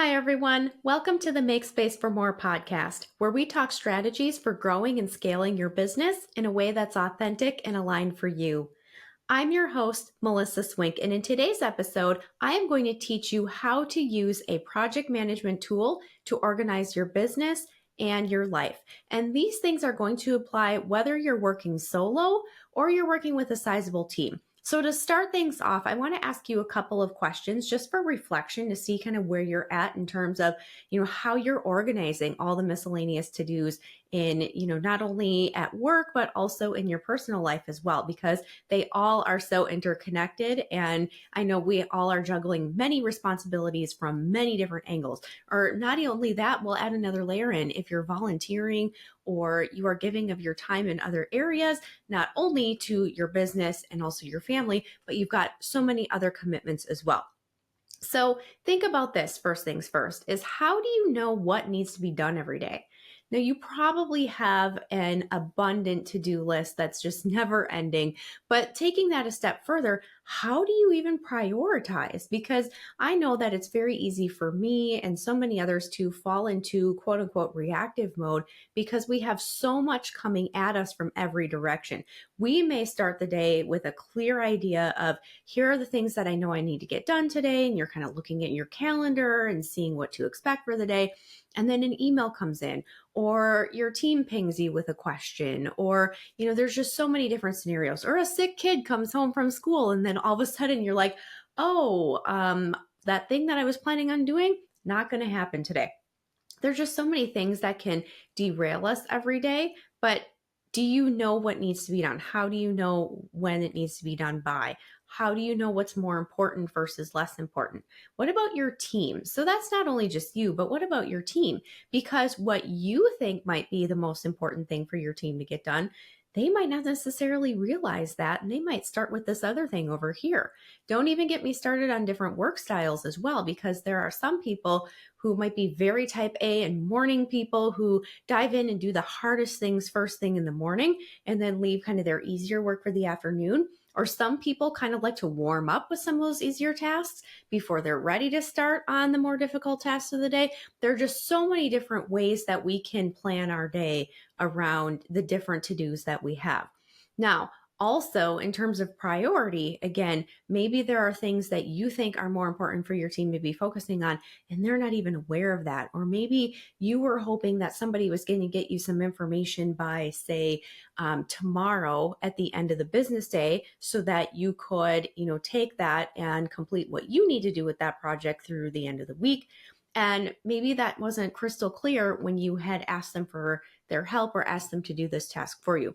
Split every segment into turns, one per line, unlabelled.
Hi, everyone. Welcome to the Make Space for More podcast, where we talk strategies for growing and scaling your business in a way that's authentic and aligned for you. I'm your host, Melissa Swink, and in today's episode, I am going to teach you how to use a project management tool to organize your business and your life. And these things are going to apply whether you're working solo or you're working with a sizable team. So to start things off, I want to ask you a couple of questions just for reflection to see kind of where you're at in terms of, how you're organizing all the miscellaneous to-dos in, not only at work, but also in your personal life as well, because they all are so interconnected. And I know we all are juggling many responsibilities from many different angles. Or not only that, we'll add another layer in if you're volunteering or you are giving of your time in other areas, not only to your business and also your family, but you've got so many other commitments as well. So think about this first things first is how do you know what needs to be done every day? Now, you probably have an abundant to-do list that's just never ending, but taking that a step further, how do you even prioritize? Because I know that it's very easy for me and so many others to fall into quote unquote reactive mode because we have so much coming at us from every direction. We may start the day with a clear idea of here are the things that I know I need to get done today, and you're kind of looking at your calendar and seeing what to expect for the day. And then an email comes in, or your team pings you with a question, or, there's just so many different scenarios. Or a sick kid comes home from school, and then all of a sudden you're like, that thing that I was planning on doing, not going to happen today. There's just so many things that can derail us every day, but do you know what needs to be done? How do you know when it needs to be done by? How do you know what's more important versus less important? What about your team? So that's not only just you, but what about your team? Because what you think might be the most important thing for your team to get done, they might not necessarily realize that, and they might start with this other thing over here. Don't even get me started on different work styles as well, because there are some people who might be very type A and morning people who dive in and do the hardest things first thing in the morning and then leave kind of their easier work for the afternoon. Or some people kind of like to warm up with some of those easier tasks before they're ready to start on the more difficult tasks of the day. There are just so many different ways that we can plan our day around the different to-dos that we have. Now, also, in terms of priority, again, maybe there are things that you think are more important for your team to be focusing on, and they're not even aware of that. Or maybe you were hoping that somebody was going to get you some information by, say, tomorrow at the end of the business day so that you could, take that and complete what you need to do with that project through the end of the week. And maybe that wasn't crystal clear when you had asked them for their help or asked them to do this task for you.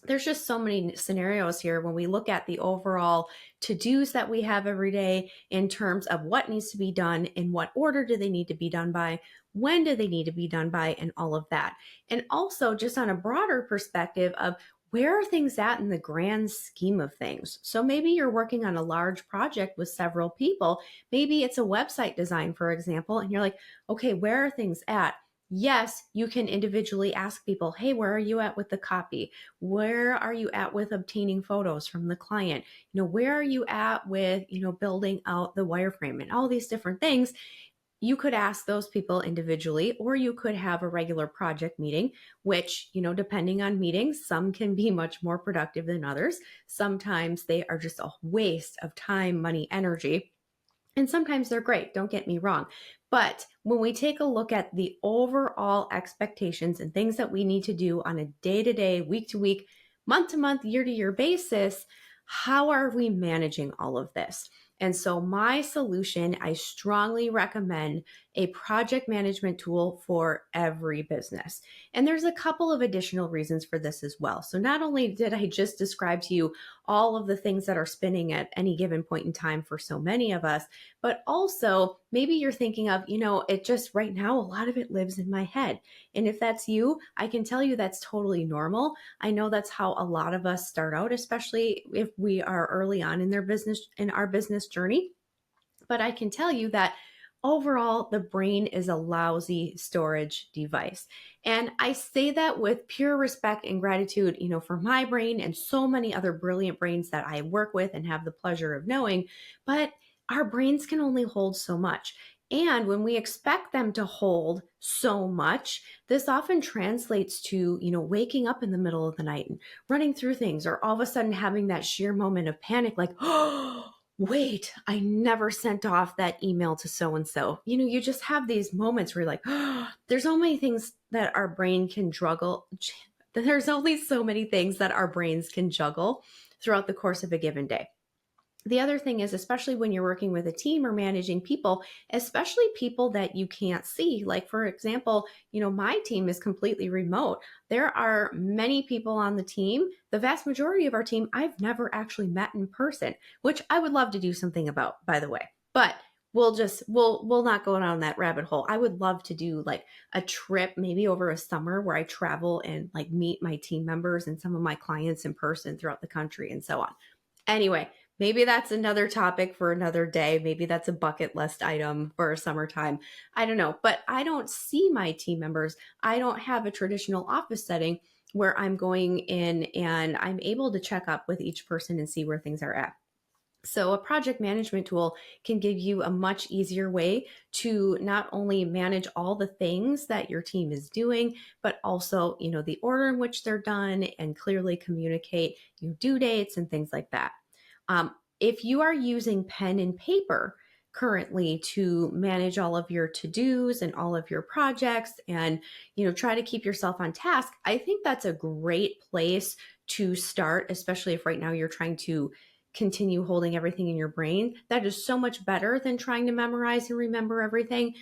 There's just so many scenarios here when we look at the overall to-dos that we have every day in terms of what needs to be done, in what order do they need to be done by, when do they need to be done by, and all of that. And also just on a broader perspective of where are things at in the grand scheme of things? So maybe you're working on a large project with several people. Maybe it's a website design, for example, and you're like, okay, where are things at? Yes, you can individually ask people, hey, where are you at with the copy? Where are you at with obtaining photos from the client? Where are you at with, building out the wireframe and all these different things? You could ask those people individually, or you could have a regular project meeting, which, depending on meetings, some can be much more productive than others. Sometimes they are just a waste of time, money, energy. And sometimes they're great, don't get me wrong. But when we take a look at the overall expectations and things that we need to do on a day-to-day, week-to-week, month-to-month, year-to-year basis, how are we managing all of this? And so my solution, I strongly recommend a project management tool for every business. And there's a couple of additional reasons for this as well. So not only did I just describe to you all of the things that are spinning at any given point in time for so many of us, but also maybe you're thinking of, it just right now, a lot of it lives in my head. And if that's you, I can tell you that's totally normal. I know that's how a lot of us start out, especially if we are early on in our business journey. But I can tell you that overall, the brain is a lousy storage device. And I say that with pure respect and gratitude, for my brain and so many other brilliant brains that I work with and have the pleasure of knowing. But our brains can only hold so much. And when we expect them to hold so much, this often translates to, waking up in the middle of the night and running through things, or all of a sudden having that sheer moment of panic, like, oh, wait, I never sent off that email to so and so. You just have these moments where you're like, oh, there's so many things that our brain can juggle. There's only so many things that our brains can juggle throughout the course of a given day. The other thing is, especially when you're working with a team or managing people, especially people that you can't see. Like, for example, my team is completely remote. There are many people on the team. The vast majority of our team, I've never actually met in person, which I would love to do something about, by the way. But we'll not go down that rabbit hole. I would love to do like a trip, maybe over a summer, where I travel and like meet my team members and some of my clients in person throughout the country and so on. Anyway, maybe that's another topic for another day. Maybe that's a bucket list item for summertime. I don't know, but I don't see my team members. I don't have a traditional office setting where I'm going in and I'm able to check up with each person and see where things are at. So a project management tool can give you a much easier way to not only manage all the things that your team is doing, but also, the order in which they're done, and clearly communicate due dates and things like that. If you are using pen and paper currently to manage all of your to-dos and all of your projects and, try to keep yourself on task, I think that's a great place to start, especially if right now you're trying to continue holding everything in your brain. That is so much better than trying to memorize and remember everything.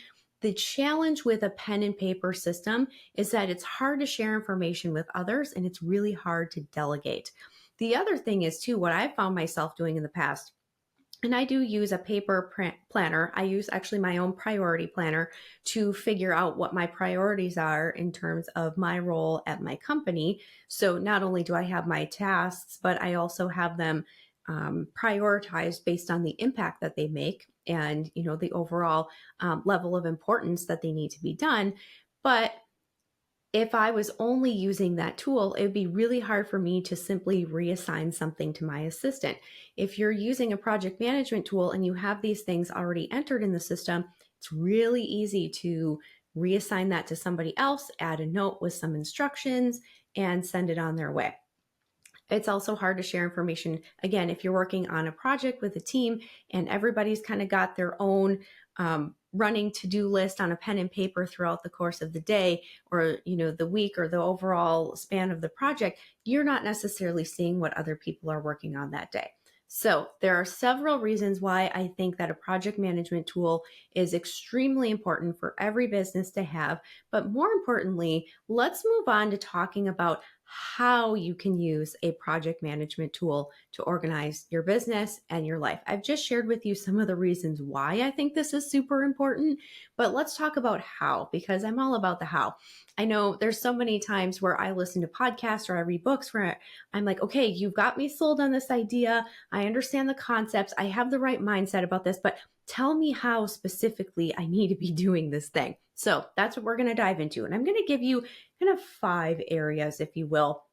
The challenge with a pen and paper system is that it's hard to share information with others, and it's really hard to delegate. The other thing is too, what I've found myself doing in the past, and I do use a paper planner. I use actually my own priority planner to figure out what my priorities are in terms of my role at my company. So not only do I have my tasks, but I also have them prioritized based on the impact that they make and, the overall level of importance that they need to be done. But if I was only using that tool, it would be really hard for me to simply reassign something to my assistant. If you're using a project management tool and you have these things already entered in the system, it's really easy to reassign that to somebody else, add a note with some instructions, and send it on their way. It's also hard to share information. Again, if you're working on a project with a team and everybody's kind of got their own running to-do list on a pen and paper throughout the course of the day, or the week, or the overall span of the project, you're not necessarily seeing what other people are working on that day. So there are several reasons why I think that a project management tool is extremely important for every business to have. But more importantly, let's move on to talking about how you can use a project management tool to organize your business and your life. I've just shared with you some of the reasons why I think this is super important, but let's talk about how, because I'm all about the how. I know there's so many times where I listen to podcasts or I read books where I'm like, okay, you've got me sold on this idea. I understand the concepts. I have the right mindset about this, but tell me how specifically I need to be doing this thing. So that's what we're going to dive into. And I'm going to give you kind of 5 areas, if you will,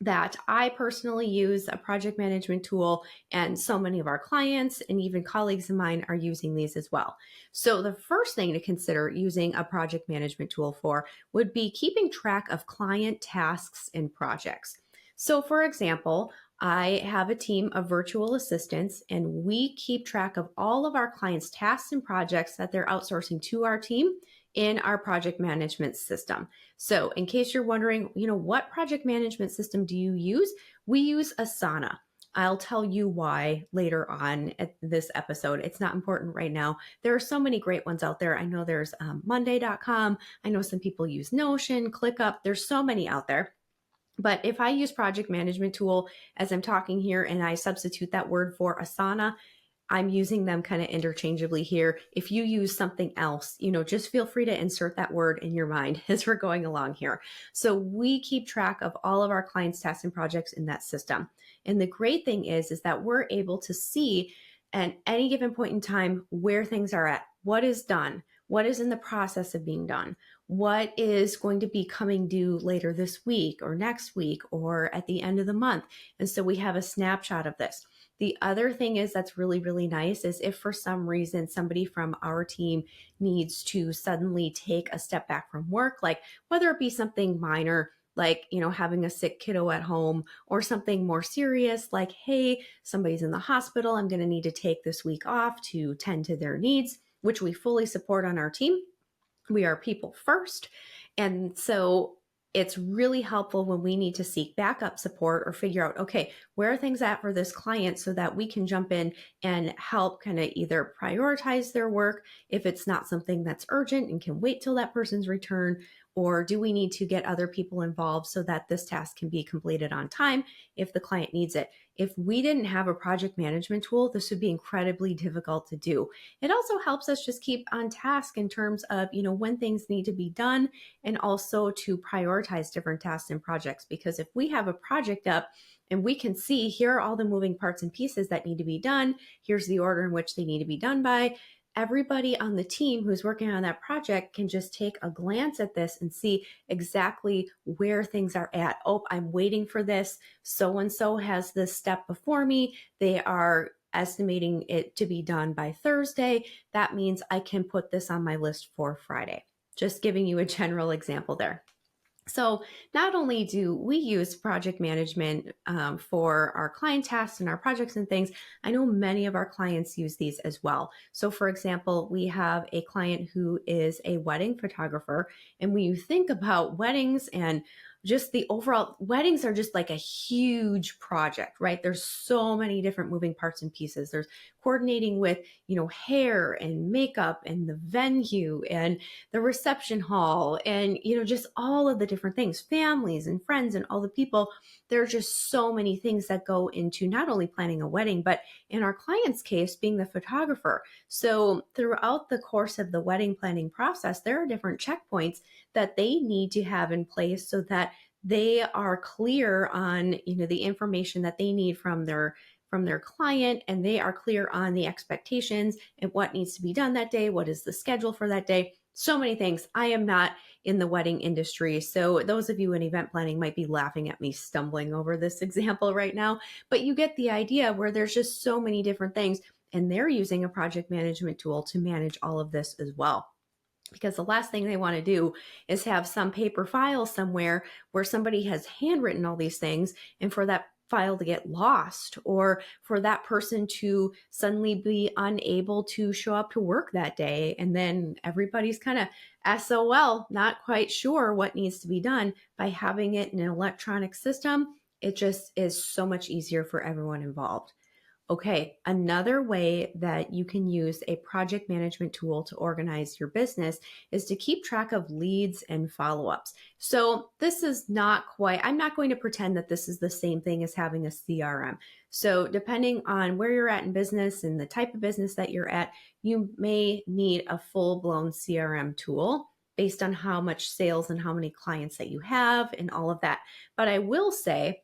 that I personally use a project management tool, and so many of our clients and even colleagues of mine are using these as well. So the first thing to consider using a project management tool for would be keeping track of client tasks and projects. So for example, I have a team of virtual assistants, and we keep track of all of our clients' tasks and projects that they're outsourcing to our team in our project management system. So in case you're wondering, what project management system do you use? We use Asana. I'll tell you why later on at this episode. It's not important right now. There are so many great ones out there. I know there's Monday.com. I know some people use Notion, ClickUp. There's so many out there. But if I use project management tool as I'm talking here and I substitute that word for Asana, I'm using them kind of interchangeably here. If you use something else, just feel free to insert that word in your mind as we're going along here. So we keep track of all of our clients' tasks and projects in that system. And the great thing is that we're able to see at any given point in time where things are at, what is done, what is in the process of being done, what is going to be coming due later this week or next week or at the end of the month. And so we have a snapshot of this. The other thing is that's really, really nice is if for some reason somebody from our team needs to suddenly take a step back from work, like whether it be something minor, like, having a sick kiddo at home, or something more serious, like, hey, somebody's in the hospital, I'm going to need to take this week off to tend to their needs, which we fully support on our team. We are people first. And so it's really helpful when we need to seek backup support or figure out, okay, where are things at for this client so that we can jump in and help kind of either prioritize their work if it's not something that's urgent and can wait till that person's return, or do we need to get other people involved so that this task can be completed on time if the client needs it. If we didn't have a project management tool, this would be incredibly difficult to do. It also helps us just keep on task in terms of, when things need to be done, and also to prioritize different tasks and projects. Because if we have a project up and we can see here are all the moving parts and pieces that need to be done, here's the order in which they need to be done by, everybody on the team who's working on that project can just take a glance at this and see exactly where things are at. Oh, I'm waiting for this. So-and-so has this step before me. They are estimating it to be done by Thursday. That means I can put this on my list for Friday. Just giving you a general example there. So not only do we use project management for our client tasks and our projects and things, I know many of our clients use these as well. So for example, we have a client who is a wedding photographer. And when you think about weddings and just the overall, weddings are just like a huge project, right? There's so many different moving parts and pieces. There's coordinating with, hair and makeup and the venue and the reception hall and, just all of the different things, families and friends and all the people. There are just so many things that go into not only planning a wedding, but in our client's case, being the photographer. So throughout the course of the wedding planning process, there are different checkpoints that they need to have in place so that they are clear on, the information that they need from their client, and they are clear on the expectations and what needs to be done that day. What is the schedule for that day? So many things. I am not in the wedding industry, so those of you in event planning might be laughing at me stumbling over this example right now, but you get the idea where there's just so many different things, and they're using a project management tool to manage all of this as well. Because the last thing they want to do is have some paper file somewhere where somebody has handwritten all these things, and for that file to get lost, or for that person to suddenly be unable to show up to work that day. And then everybody's kind of SOL, not quite sure what needs to be done. By having it in an electronic system, it just is so much easier for everyone involved. Okay, another way that you can use a project management tool to organize your business is to keep track of leads and follow-ups. So this is not quite, I'm not going to pretend that this is the same thing as having a CRM. So depending on where you're at in business and the type of business that you're at, you may need a full-blown CRM tool based on how much sales and how many clients that you have and all of that. But I will say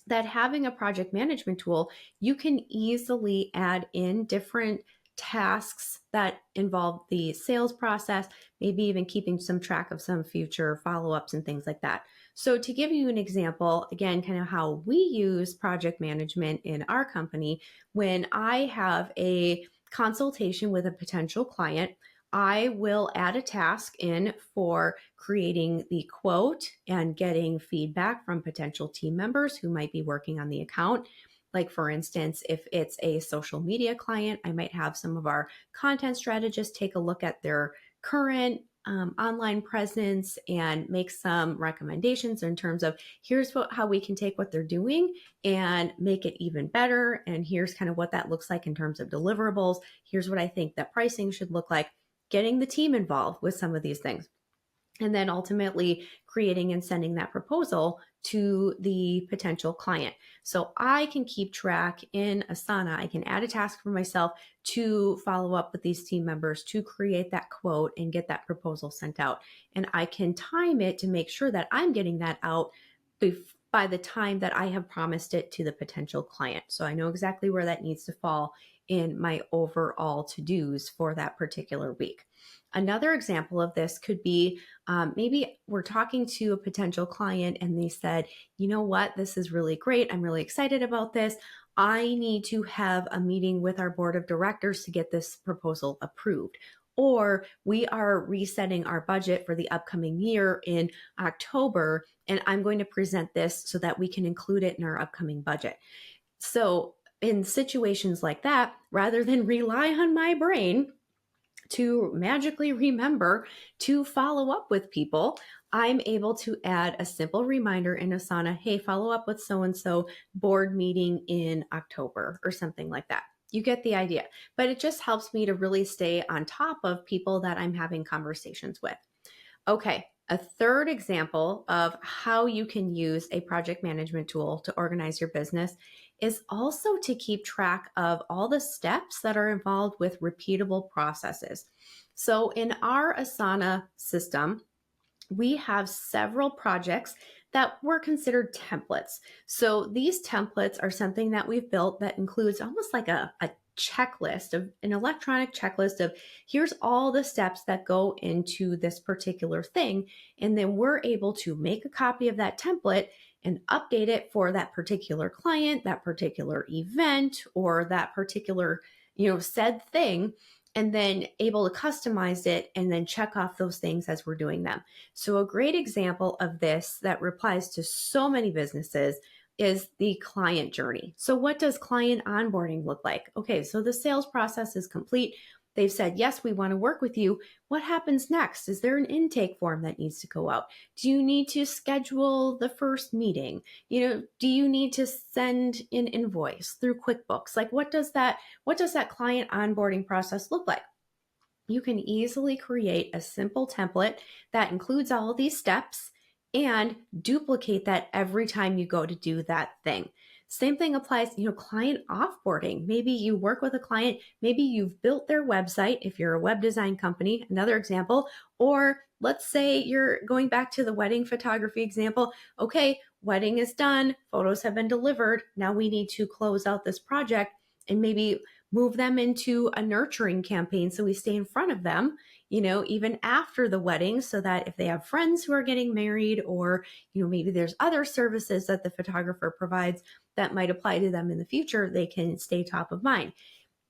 that having a project management tool, you can easily add in different tasks that involve the sales process, maybe even keeping some track of some future follow-ups and things like that. So to give you an example, again, kind of how we use project management in our company, when I have a consultation with a potential client, I will add a task in for creating the quote and getting feedback from potential team members who might be working on the account. Like for instance, if it's a social media client, I might have some of our content strategists take a look at their current online presence and make some recommendations in terms of here's how we can take what they're doing and make it even better. And here's kind of what that looks like in terms of deliverables. Here's what I think that pricing should look like. Getting the team involved with some of these things. And then ultimately creating and sending that proposal to the potential client. So I can keep track in Asana. I can add a task for myself to follow up with these team members to create that quote and get that proposal sent out. And I can time it to make sure that I'm getting that out by the time that I have promised it to the potential client. So I know exactly where that needs to fall in my overall to-dos for that particular week. Another example of this could be maybe we're talking to a potential client and they said, you know what, this is really great. I'm really excited about this. I need to have a meeting with our board of directors to get this proposal approved. Or we are resetting our budget for the upcoming year in October, and I'm going to present this so that we can include it in our upcoming budget. So in situations like that, rather than rely on my brain to magically remember to follow up with people, I'm able to add a simple reminder in Asana, hey, follow up with so-and-so board meeting in October or something like that. You get the idea. But it just helps me to really stay on top of people that I'm having conversations with. Okay, a third example of how you can use a project management tool to organize your business is also to keep track of all the steps that are involved with repeatable processes. So in our Asana system, we have several projects that were considered templates. So these templates are something that we've built that includes almost like a checklist, of an electronic checklist of here's all the steps that go into this particular thing. And then we're able to make a copy of that template and update it for that particular client, that particular event, or that particular, said thing, and then able to customize it and then check off those things as we're doing them. So a great example of this that applies to so many businesses is the client journey. So what does client onboarding look like? Okay, so the sales process is complete. They've said, yes, we want to work with you. What happens next? Is there an intake form that needs to go out? Do you need to schedule the first meeting? Do you need to send an invoice through QuickBooks? Like what does that client onboarding process look like? You can easily create a simple template that includes all of these steps and duplicate that every time you go to do that thing. Same thing applies, client offboarding. Maybe you work with a client, maybe you've built their website if you're a web design company, another example, or let's say you're going back to the wedding photography example. Okay, wedding is done, photos have been delivered. Now we need to close out this project and maybe move them into a nurturing campaign so we stay in front of them, even after the wedding, so that if they have friends who are getting married, or, maybe there's other services that the photographer provides that might apply to them in the future, they can stay top of mind.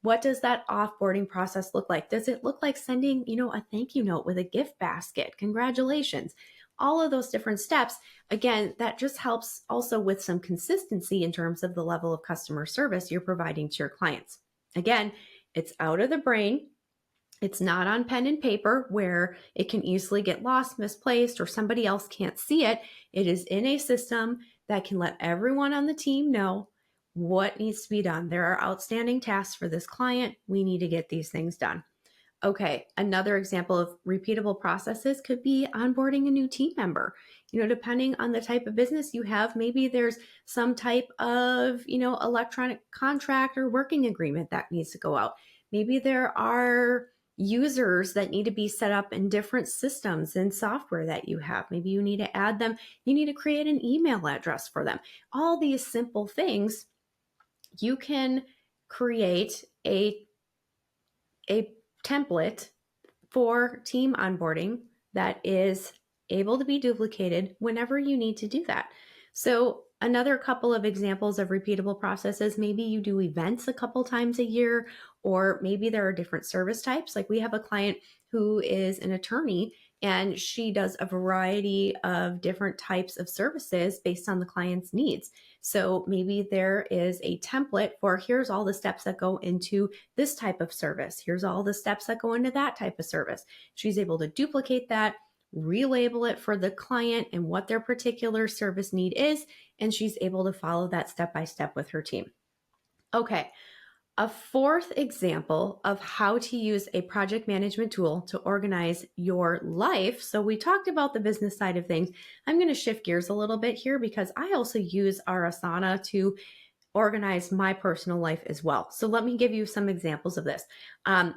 What does that offboarding process look like? Does it look like sending, a thank you note with a gift basket? Congratulations. All of those different steps. Again, that just helps also with some consistency in terms of the level of customer service you're providing to your clients. Again, it's out of the brain. It's not on pen and paper where it can easily get lost, misplaced, or somebody else can't see it. It is in a system that can let everyone on the team know what needs to be done. There are outstanding tasks for this client. We need to get these things done. Okay, another example of repeatable processes could be onboarding a new team member. Depending on the type of business you have, maybe there's some type of, electronic contract or working agreement that needs to go out. Maybe there are users that need to be set up in different systems and software that you have. Maybe you need to add them. You need to create an email address for them. All these simple things, you can create a template for team onboarding that is able to be duplicated whenever you need to do that. So another couple of examples of repeatable processes, maybe you do events a couple times a year, or maybe there are different service types. Like we have a client who is an attorney, and she does a variety of different types of services based on the client's needs. So maybe there is a template for here's all the steps that go into this type of service. Here's all the steps that go into that type of service. She's able to duplicate that, relabel it for the client and what their particular service need is, and she's able to follow that step by step with her team. Okay. A fourth example of how to use a project management tool to organize your life. So we talked about the business side of things. I'm going to shift gears a little bit here because I also use our Asana to organize my personal life as well. So let me give you some examples of this.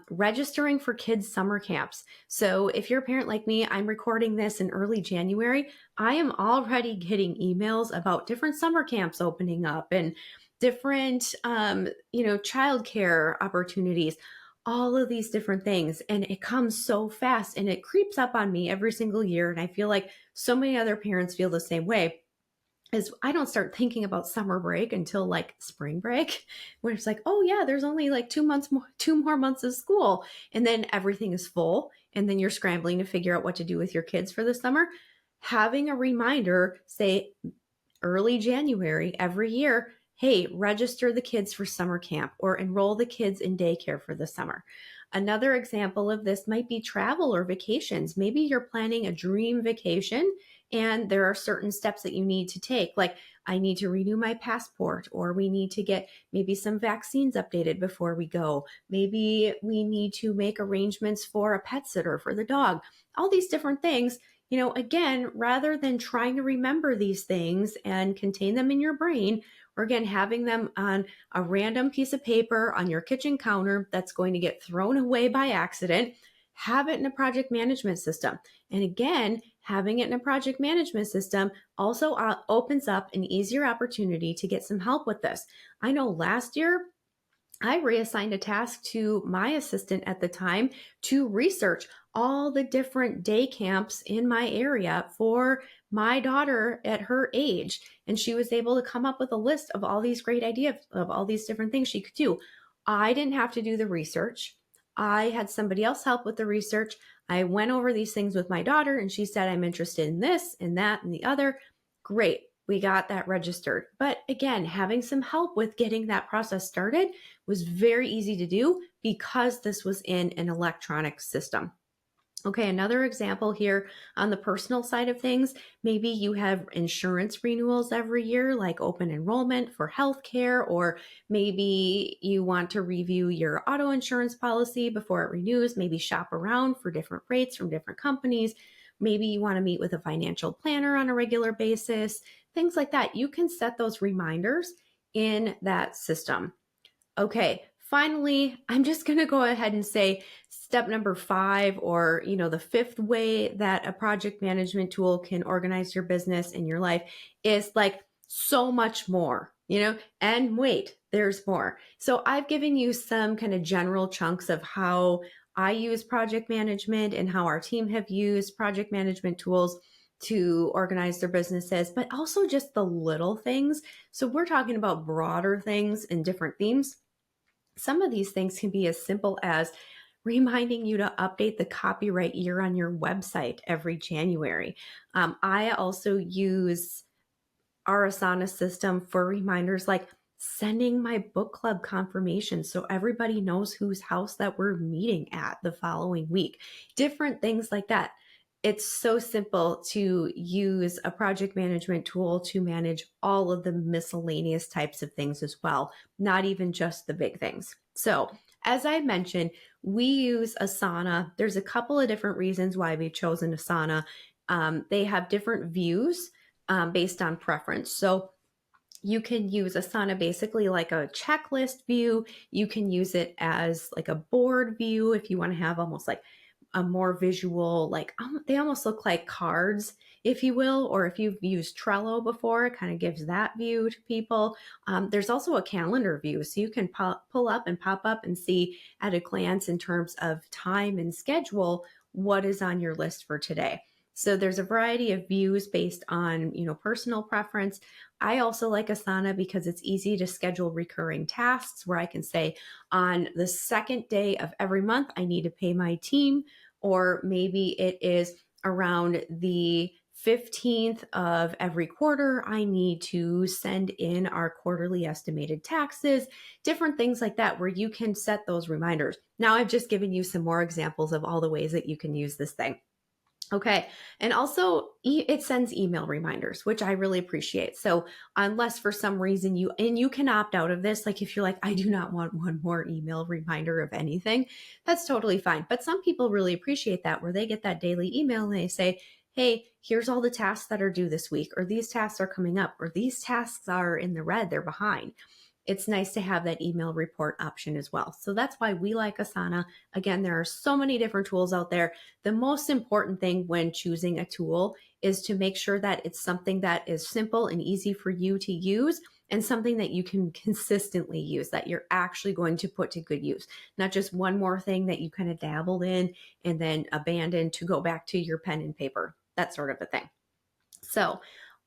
Registering for kids' summer camps. So if you're a parent like me, I'm recording this in early January. I am already getting emails about different summer camps opening up and different, childcare opportunities, all of these different things. And it comes so fast and it creeps up on me every single year. And I feel like so many other parents feel the same way. is I don't start thinking about summer break until like spring break, where it's like, oh yeah, there's only like 2 months more, 2 more months of school, and then everything is full, and then you're scrambling to figure out what to do with your kids for the summer. Having a reminder, say early January every year, hey, register the kids for summer camp or enroll the kids in daycare for the summer. Another example of this might be travel or vacations. Maybe you're planning a dream vacation and there are certain steps that you need to take, like I need to renew my passport, or we need to get maybe some vaccines updated before we go. Maybe we need to make arrangements for a pet sitter for the dog. All these different things. Again, rather than trying to remember these things and contain them in your brain, or again, having them on a random piece of paper on your kitchen counter that's going to get thrown away by accident, have it in a project management system. And again, having it in a project management system also opens up an easier opportunity to get some help with this. I know last year, I reassigned a task to my assistant at the time to research all the different day camps in my area for my daughter at her age. And she was able to come up with a list of all these great ideas of all these different things she could do. I didn't have to do the research. I had somebody else help with the research. I went over these things with my daughter and she said, I'm interested in this and that and the other. Great. We got that registered. But again, having some help with getting that process started was very easy to do because this was in an electronic system. Okay, another example here on the personal side of things, maybe you have insurance renewals every year, like open enrollment for healthcare, or maybe you want to review your auto insurance policy before it renews, maybe shop around for different rates from different companies. Maybe you want to meet with a financial planner on a regular basis, things like that. You can set those reminders in that system. Okay, finally, I'm just going to go ahead and say step number 5, or, the 5th way that a project management tool can organize your business and your life is like so much more, and wait, there's more. So I've given you some kind of general chunks of how I use project management and how our team have used project management tools to organize their businesses, but also just the little things. So we're talking about broader things and different themes. Some of these things can be as simple as reminding you to update the copyright year on your website every January. I also use our Asana system for reminders, like sending my book club confirmation so everybody knows whose house that we're meeting at the following week. Different things like that. It's so simple to use a project management tool to manage all of the miscellaneous types of things as well, not even just the big things. So, as I mentioned, we use Asana. There's a couple of different reasons why we've chosen Asana. They have different views based on preference. So, you can use Asana basically like a checklist view. You can use it as like a board view if you want to have almost like a more visual, like they almost look like cards, if you will, or if you've used Trello before, it kind of gives that view to people. There's also a calendar view, so you can pull up and pop up and see at a glance in terms of time and schedule what is on your list for today. So there's a variety of views based on, personal preference. I also like Asana because it's easy to schedule recurring tasks where I can say on the second day of every month, I need to pay my team, or maybe it is around the 15th of every quarter, I need to send in our quarterly estimated taxes, different things like that, where you can set those reminders. Now I've just given you some more examples of all the ways that you can use this thing. Okay. And also it sends email reminders, which I really appreciate. So unless for some reason you can opt out of this, like if you're like, I do not want one more email reminder of anything, that's totally fine. But some people really appreciate that, where they get that daily email and they say, hey, here's all the tasks that are due this week, or these tasks are coming up, or these tasks are in the red, they're behind. It's nice to have that email report option as well. So that's why we like Asana. Again, there are so many different tools out there. The most important thing when choosing a tool is to make sure that it's something that is simple and easy for you to use, and something that you can consistently use, that you're actually going to put to good use. Not just one more thing that you kind of dabbled in and then abandoned to go back to your pen and paper, that sort of a thing. So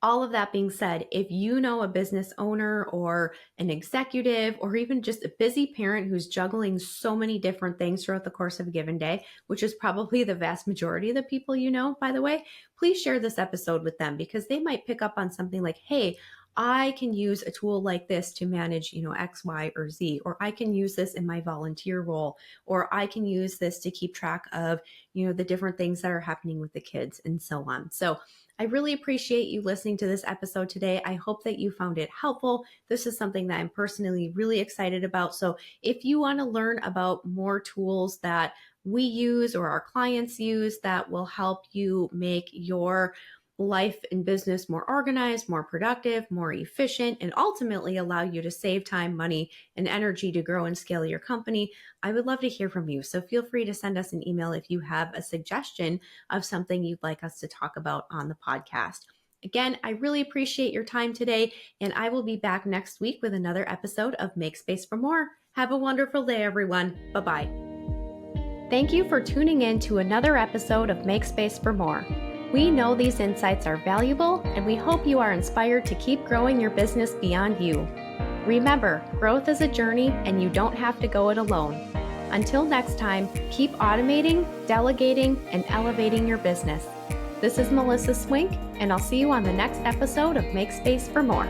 All of that being said, if you know a business owner or an executive or even just a busy parent who's juggling so many different things throughout the course of a given day, which is probably the vast majority of the people you know, by the way, please share this episode with them because they might pick up on something like, hey, I can use a tool like this to manage, X, Y, or Z, or I can use this in my volunteer role, or I can use this to keep track of, the different things that are happening with the kids and so on. So I really appreciate you listening to this episode today. I hope that you found it helpful. This is something that I'm personally really excited about. So if you want to learn about more tools that we use or our clients use that will help you make your life and business more organized, more productive, more efficient, and ultimately allow you to save time, money, and energy to grow and scale your company, I would love to hear from you. So feel free to send us an email if you have a suggestion of something you'd like us to talk about on the podcast. Again, I really appreciate your time today, and I will be back next week with another episode of Make Space for More. Have a wonderful day, everyone. Bye-bye. Thank you for tuning in to another episode of Make Space for More. We know these insights are valuable, and we hope you are inspired to keep growing your business beyond you. Remember, growth is a journey, and you don't have to go it alone. Until next time, keep automating, delegating, and elevating your business. This is Melissa Swink, and I'll see you on the next episode of Make Space for More.